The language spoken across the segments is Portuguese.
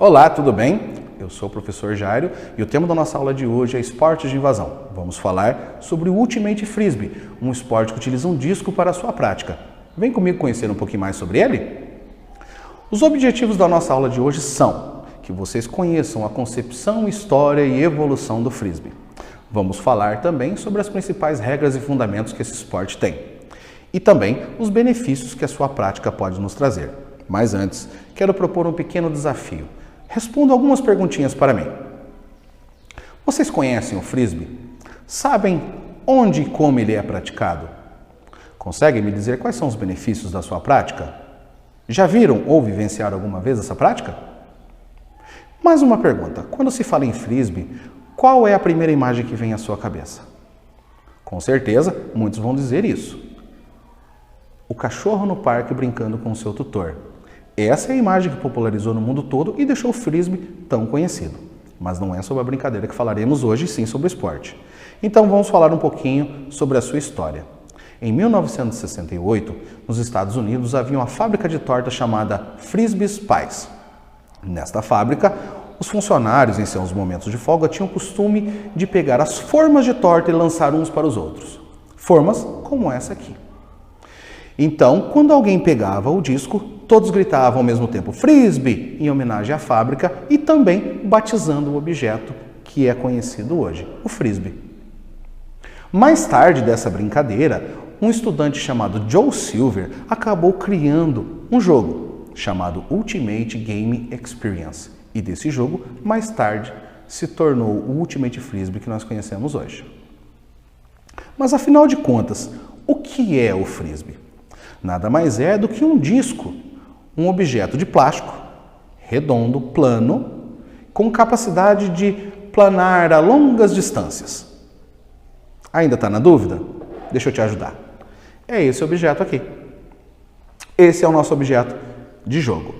Olá, tudo bem? Eu sou o professor Jairo e o tema da nossa aula de hoje é esportes de invasão. Vamos falar sobre o Ultimate Frisbee, um esporte que utiliza um disco para a sua prática. Vem comigo conhecer um pouquinho mais sobre ele? Os objetivos da nossa aula de hoje são que vocês conheçam a concepção, história e evolução do Frisbee. Vamos falar também sobre as principais regras e fundamentos que esse esporte tem. E também os benefícios que a sua prática pode nos trazer. Mas antes, quero propor um pequeno desafio. Responda algumas perguntinhas para mim. Vocês conhecem o Frisbee? Sabem onde e como ele é praticado? Conseguem me dizer quais são os benefícios da sua prática? Já viram ou vivenciaram alguma vez essa prática? Mais uma pergunta. Quando se fala em Frisbee, qual é a primeira imagem que vem à sua cabeça? Com certeza, muitos vão dizer isso. O cachorro no parque brincando com o seu tutor. Essa é a imagem que popularizou no mundo todo e deixou o Frisbee tão conhecido. Mas não é sobre a brincadeira que falaremos hoje, sim sobre o esporte. Então vamos falar um pouquinho sobre a sua história. Em 1968, nos Estados Unidos, havia uma fábrica de torta chamada Frisbee's Pies. Nesta fábrica, os funcionários, em seus momentos de folga, tinham o costume de pegar as formas de torta e lançar uns para os outros. Formas como essa aqui. Então, quando alguém pegava o disco, todos gritavam ao mesmo tempo Frisbee, em homenagem à fábrica e também batizando o objeto que é conhecido hoje, o Frisbee. Mais tarde dessa brincadeira, um estudante chamado Joe Silver acabou criando um jogo chamado Ultimate Game Experience. E desse jogo, mais tarde, se tornou o Ultimate Frisbee que nós conhecemos hoje. Mas afinal de contas, o que é o Frisbee? Nada mais é do que um disco, um objeto de plástico, redondo, plano, com capacidade de planar a longas distâncias. Ainda está na dúvida? Deixa eu te ajudar. É esse objeto aqui. Esse é o nosso objeto de jogo.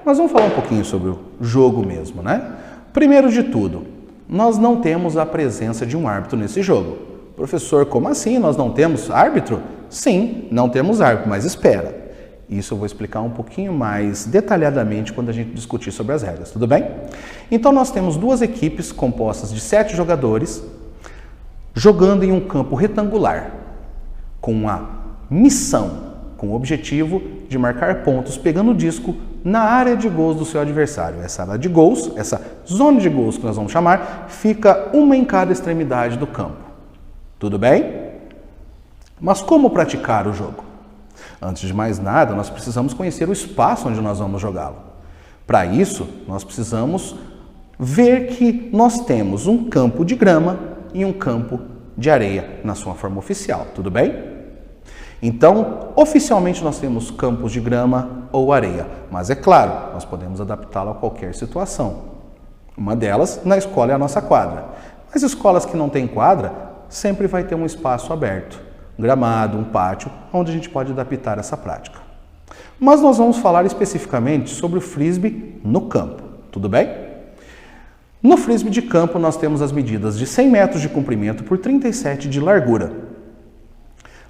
Mas vamos falar um pouquinho sobre o jogo mesmo, né? Primeiro de tudo, nós não temos a presença de um árbitro nesse jogo. Professor, como assim? Nós não temos árbitro? Sim, não temos árbitro, mas espera. Isso eu vou explicar um pouquinho mais detalhadamente quando a gente discutir sobre as regras, tudo bem? Então nós temos duas equipes compostas de 7 jogadores jogando em um campo retangular, com a missão, com o objetivo de marcar pontos pegando o disco na área de gols do seu adversário. Essa área de gols, essa zona de gols que nós vamos chamar, fica uma em cada extremidade do campo. Tudo bem? Mas como praticar o jogo? Antes de mais nada, nós precisamos conhecer o espaço onde nós vamos jogá-lo. Para isso, nós precisamos ver que nós temos um campo de grama e um campo de areia na sua forma oficial, tudo bem? Então, oficialmente nós temos campos de grama ou areia, mas é claro, nós podemos adaptá-lo a qualquer situação. Uma delas, na escola, é a nossa quadra. Mas escolas que não têm quadra, sempre vai ter um espaço aberto, um gramado, um pátio, onde a gente pode adaptar essa prática. Mas nós vamos falar especificamente sobre o Frisbee no campo, tudo bem? No Frisbee de campo, nós temos as medidas de 100 metros de comprimento por 37 de largura.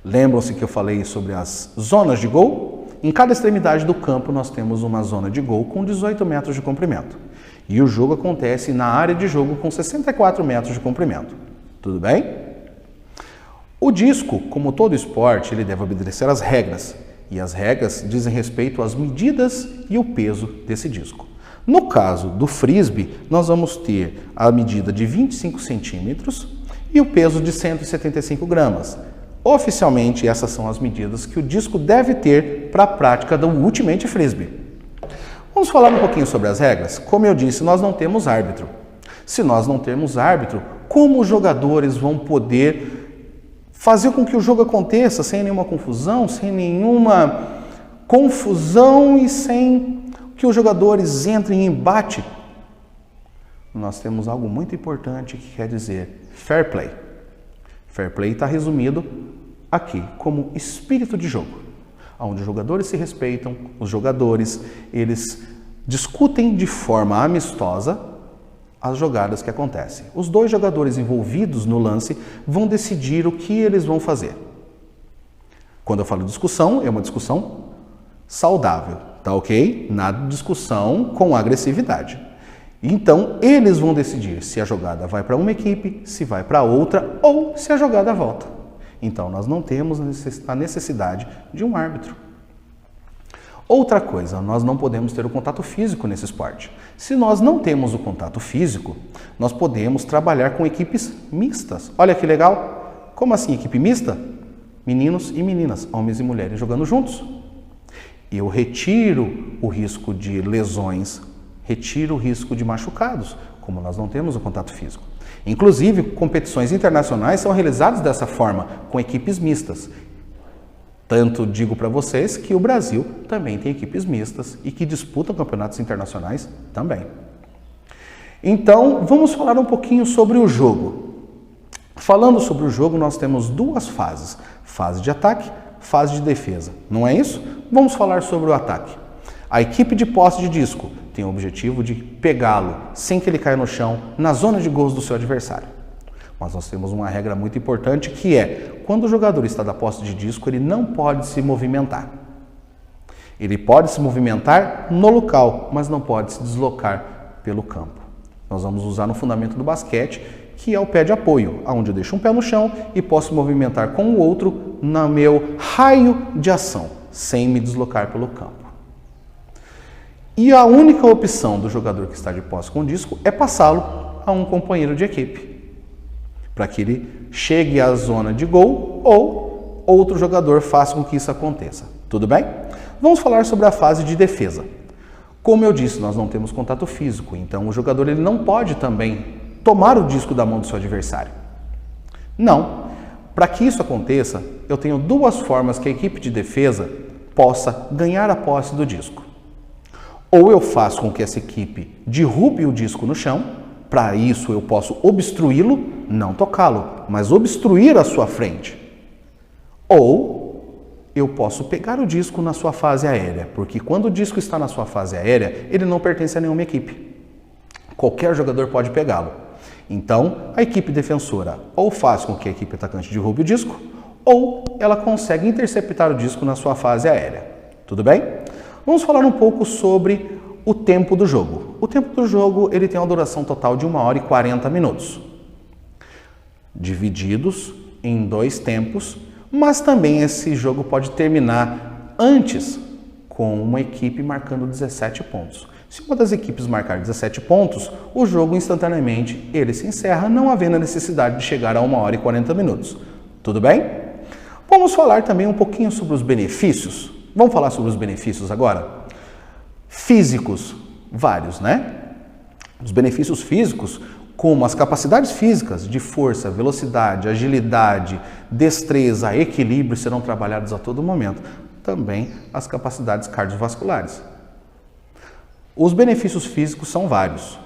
Lembram-se que eu falei sobre as zonas de gol? Em cada extremidade do campo, nós temos uma zona de gol com 18 metros de comprimento. E o jogo acontece na área de jogo com 64 metros de comprimento. Tudo bem? O disco, como todo esporte, ele deve obedecer às regras. E as regras dizem respeito às medidas e o peso desse disco. No caso do Frisbee, nós vamos ter a medida de 25 centímetros e o peso de 175 gramas. Oficialmente, essas são as medidas que o disco deve ter para a prática do Ultimate Frisbee. Vamos falar um pouquinho sobre as regras? Como eu disse, nós não temos árbitro. Se nós não temos árbitro, como os jogadores vão poder fazer com que o jogo aconteça sem nenhuma confusão, e sem que os jogadores entrem em embate? Nós temos algo muito importante que quer dizer fair play. Fair play está resumido aqui como espírito de jogo, onde os jogadores se respeitam, os jogadores eles discutem de forma amistosa as jogadas que acontecem. Os dois jogadores envolvidos no lance vão decidir o que eles vão fazer. Quando eu falo discussão, é uma discussão saudável, tá ok? Nada de discussão com agressividade. Então, eles vão decidir se a jogada vai para uma equipe, se vai para outra ou se a jogada volta. Então, nós não temos a necessidade de um árbitro. Outra coisa, nós não podemos ter o contato físico nesse esporte. Se nós não temos o contato físico, nós podemos trabalhar com equipes mistas. Olha que legal! Como assim equipe mista? Meninos e meninas, homens e mulheres jogando juntos. Eu retiro o risco de lesões, retiro o risco de machucados, como nós não temos o contato físico. Inclusive, competições internacionais são realizadas dessa forma, com equipes mistas. Tanto digo para vocês que o Brasil também tem equipes mistas e que disputam campeonatos internacionais também. Então, vamos falar um pouquinho sobre o jogo. Falando sobre o jogo, nós temos duas fases. Fase de ataque, fase de defesa. Não é isso? Vamos falar sobre o ataque. A equipe de posse de disco tem o objetivo de pegá-lo sem que ele caia no chão na zona de gols do seu adversário. Mas nós temos uma regra muito importante que é, quando o jogador está da posse de disco, ele não pode se movimentar. Ele pode se movimentar no local, mas não pode se deslocar pelo campo. Nós vamos usar no fundamento do basquete, que é o pé de apoio, onde eu deixo um pé no chão e posso movimentar com o outro no meu raio de ação, sem me deslocar pelo campo. E a única opção do jogador que está de posse com o disco é passá-lo a um companheiro de equipe, para que ele chegue à zona de gol ou outro jogador faça com que isso aconteça. Tudo bem? Vamos falar sobre a fase de defesa. Como eu disse, nós não temos contato físico, então o jogador ele não pode também tomar o disco da mão do seu adversário. Não. Para que isso aconteça, eu tenho duas formas que a equipe de defesa possa ganhar a posse do disco. Ou eu faço com que essa equipe derrube o disco no chão. Para isso eu posso obstruí-lo, não tocá-lo, mas obstruir a sua frente. Ou eu posso pegar o disco na sua fase aérea, porque quando o disco está na sua fase aérea, ele não pertence a nenhuma equipe. Qualquer jogador pode pegá-lo. Então, a equipe defensora ou faz com que a equipe atacante derrube o disco, ou ela consegue interceptar o disco na sua fase aérea. Tudo bem? Vamos falar um pouco sobre o tempo do jogo. O tempo do jogo ele tem uma duração total de 1 hora e 40 minutos, divididos em 2 tempos, mas também esse jogo pode terminar antes com uma equipe marcando 17 pontos. Se uma das equipes marcar 17 pontos, o jogo instantaneamente ele se encerra, não havendo a necessidade de chegar a 1 hora e 40 minutos. Tudo bem? Vamos falar também um pouquinho sobre os benefícios. Vamos falar sobre os benefícios agora? Físicos, vários, né? Os benefícios físicos, como as capacidades físicas de força, velocidade, agilidade, destreza, equilíbrio, serão trabalhados a todo momento. Também as capacidades cardiovasculares. Os benefícios físicos são vários,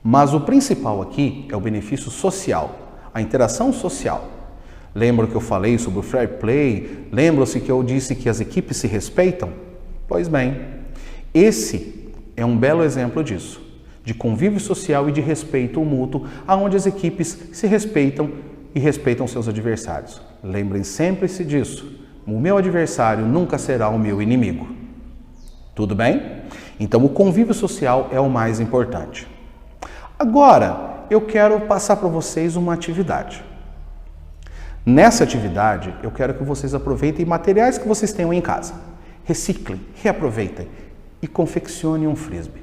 mas o principal aqui é o benefício social, a interação social. Lembra que eu falei sobre o fair play? Lembram-se que eu disse que as equipes se respeitam? Pois bem, esse é um belo exemplo disso, de convívio social e de respeito mútuo, onde as equipes se respeitam e respeitam seus adversários. Lembrem sempre-se disso, o meu adversário nunca será o meu inimigo. Tudo bem? Então o convívio social é o mais importante. Agora, eu quero passar para vocês uma atividade. Nessa atividade, eu quero que vocês aproveitem materiais que vocês tenham em casa. Reciclem, reaproveitem e confeccionem um frisbee.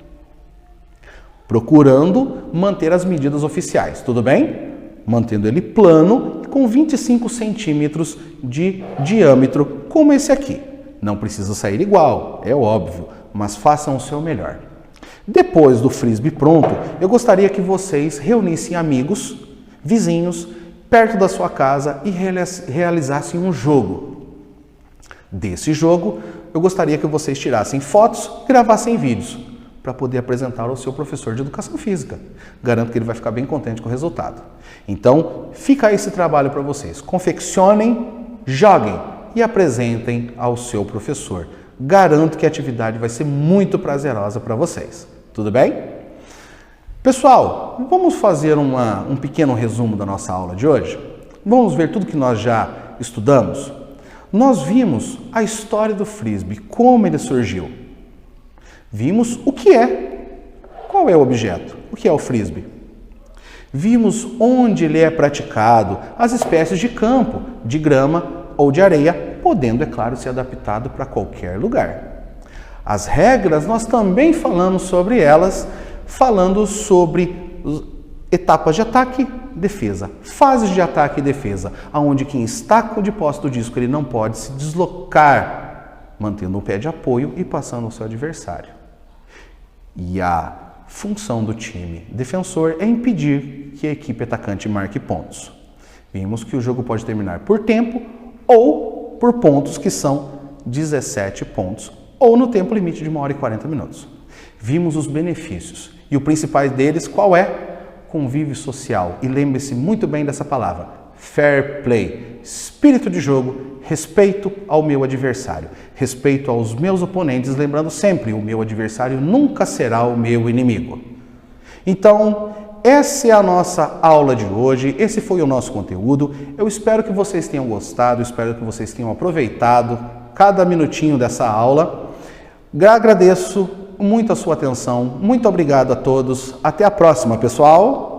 Procurando manter as medidas oficiais, tudo bem? Mantendo ele plano com 25 centímetros de diâmetro, como esse aqui. Não precisa sair igual, é óbvio, mas façam o seu melhor. Depois do frisbee pronto, eu gostaria que vocês reunissem amigos, vizinhos, perto da sua casa e realizassem um jogo. Desse jogo, eu gostaria que vocês tirassem fotos e gravassem vídeos para poder apresentar ao seu professor de educação física. Garanto que ele vai ficar bem contente com o resultado. Então, fica esse trabalho para vocês. Confeccionem, joguem e apresentem ao seu professor. Garanto que a atividade vai ser muito prazerosa para vocês. Tudo bem? Pessoal, vamos fazer um pequeno resumo da nossa aula de hoje? Vamos ver tudo que nós já estudamos? Nós vimos a história do frisbee, como ele surgiu. Vimos o que é. Qual é o objeto? O que é o frisbee? Vimos onde ele é praticado, as espécies de campo, de grama ou de areia, podendo, é claro, ser adaptado para qualquer lugar. As regras, nós também falamos sobre elas, falando sobre etapas de ataque, defesa, fases de ataque e defesa, aonde quem está de posse do disco ele não pode se deslocar, mantendo o pé de apoio e passando ao seu adversário. E a função do time defensor é impedir que a equipe atacante marque pontos. Vimos que o jogo pode terminar por tempo ou por pontos, que são 17 pontos, ou no tempo limite de 1 hora e 40 minutos. Vimos os benefícios e o principal deles qual é? Convívio social. E lembre-se muito bem dessa palavra, fair play, espírito de jogo, respeito ao meu adversário, respeito aos meus oponentes, lembrando sempre, o meu adversário nunca será o meu inimigo. Então, essa é a nossa aula de hoje, esse foi o nosso conteúdo. Eu espero que vocês tenham gostado, espero que vocês tenham aproveitado cada minutinho dessa aula. Agradeço muito a sua atenção, muito obrigado a todos. Até a próxima, pessoal!